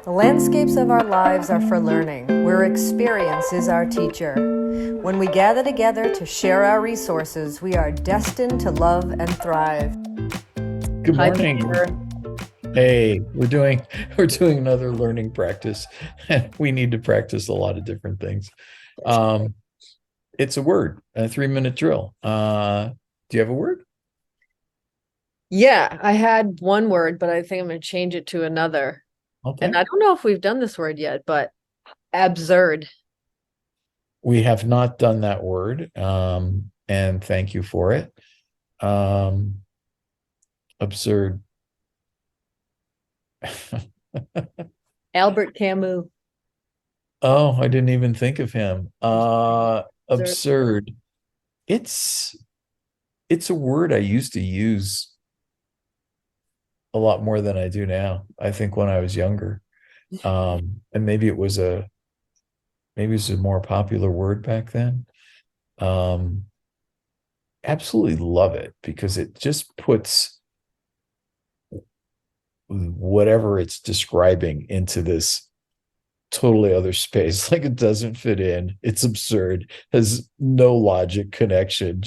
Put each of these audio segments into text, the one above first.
The landscapes of our lives are for learning, where experience is our teacher. When we gather together to share our resources, we are destined to love and thrive. Good Hi, morning. Peter. Hey, we're doing another learning practice. We need to practice a lot of different things. Um, it's a word, a 3-minute drill. Do you have a word? Yeah, I had one word, but I think I'm going to change it to another. And Okay. I don't know if we've done this word yet, but absurd. We have not done that word. And thank you for it. Um, absurd. Albert Camus. Oh, I didn't even think of him. Absurd. Absurd. It's it's a word I used to use a lot more than I do now. I think when I was younger. And maybe it was a more popular word back then. Um, Absolutely love it because it just puts whatever it's describing into this totally other space. Like it doesn't fit in. It's absurd, has no logic connection.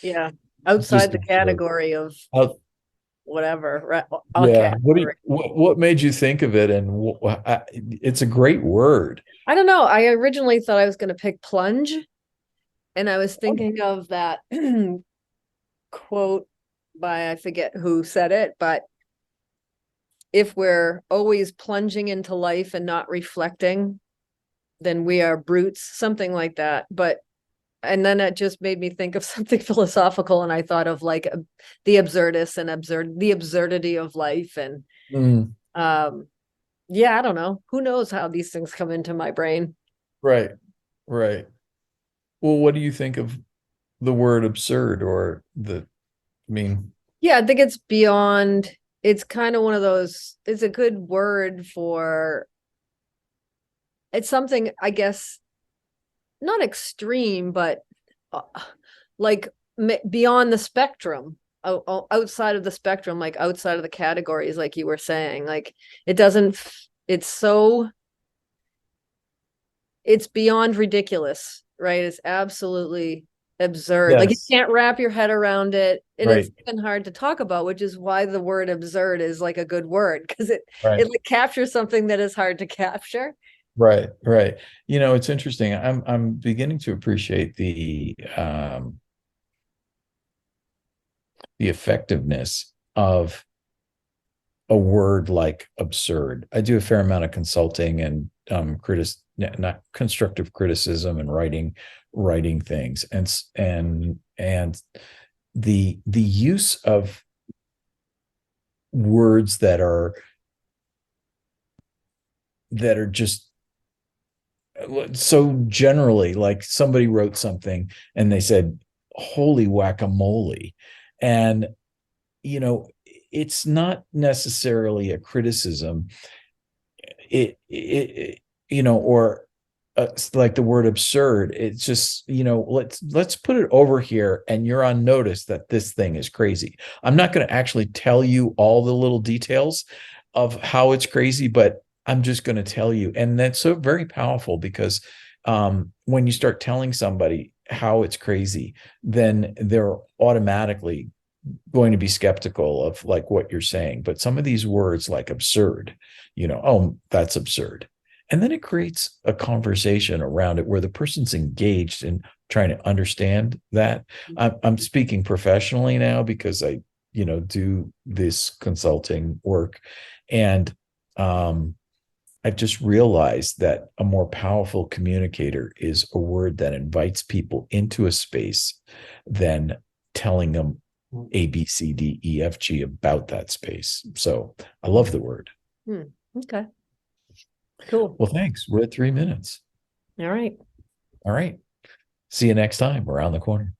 Yeah. Outside Just the absurd. category of Uh, whatever. Right? Okay. yeah. What made you think of it? And it's a great word. I don't know. I originally thought I was going to pick plunge, and I was Oh, thinking of that quote by I forget who said it, but if we're always plunging into life and not reflecting, then we are brutes, something like that. But and then it just made me think of something philosophical, and I thought of like the absurdist and the absurdity of life, and mm, um yeah, I don't know. Who knows how these things come into my brain? right. Right. Well, what do you think of the word absurd I mean, Yeah, I think it's beyond, it's kind of one of those, it's a good word for, it's something, I guess, not extreme, but uh, like beyond the spectrum, outside of the spectrum, like outside of the categories, like you were saying, like it doesn't, it's so, it's beyond ridiculous, right? It's absolutely absurd. Like you yes, can't wrap your head around it. And it's right, even hard to talk about, which is why the word absurd is like a good word, because it right, like captures something that is hard to capture. right, right. It's interesting. I'm beginning to appreciate the effectiveness of a word like absurd. I do a fair amount of consulting and not constructive criticism and writing things and the use of words that are just so generally, like somebody wrote something and they said holy whack-a-mole, and you know it's not necessarily a criticism. Or like the word absurd, it's just let's put it over here and you're on notice that this thing is crazy. I'm not going to actually tell you all the little details of how it's crazy, but I'm just going to tell you. And that's so very powerful because when you start telling somebody how it's crazy, then they're automatically going to be skeptical of like what you're saying. But some of these words like absurd, oh, that's absurd. And then it creates a conversation around it where the person's engaged in trying to understand that. I'm speaking professionally now because I, do this consulting work. And I've just realized that a more powerful communicator is a word that invites people into a space than telling them A, B, C, D, E, F, G about that space. So I love the word. Hmm. Okay, cool. Well, thanks. We're at 3 minutes. All right. All right. See you next time around the corner.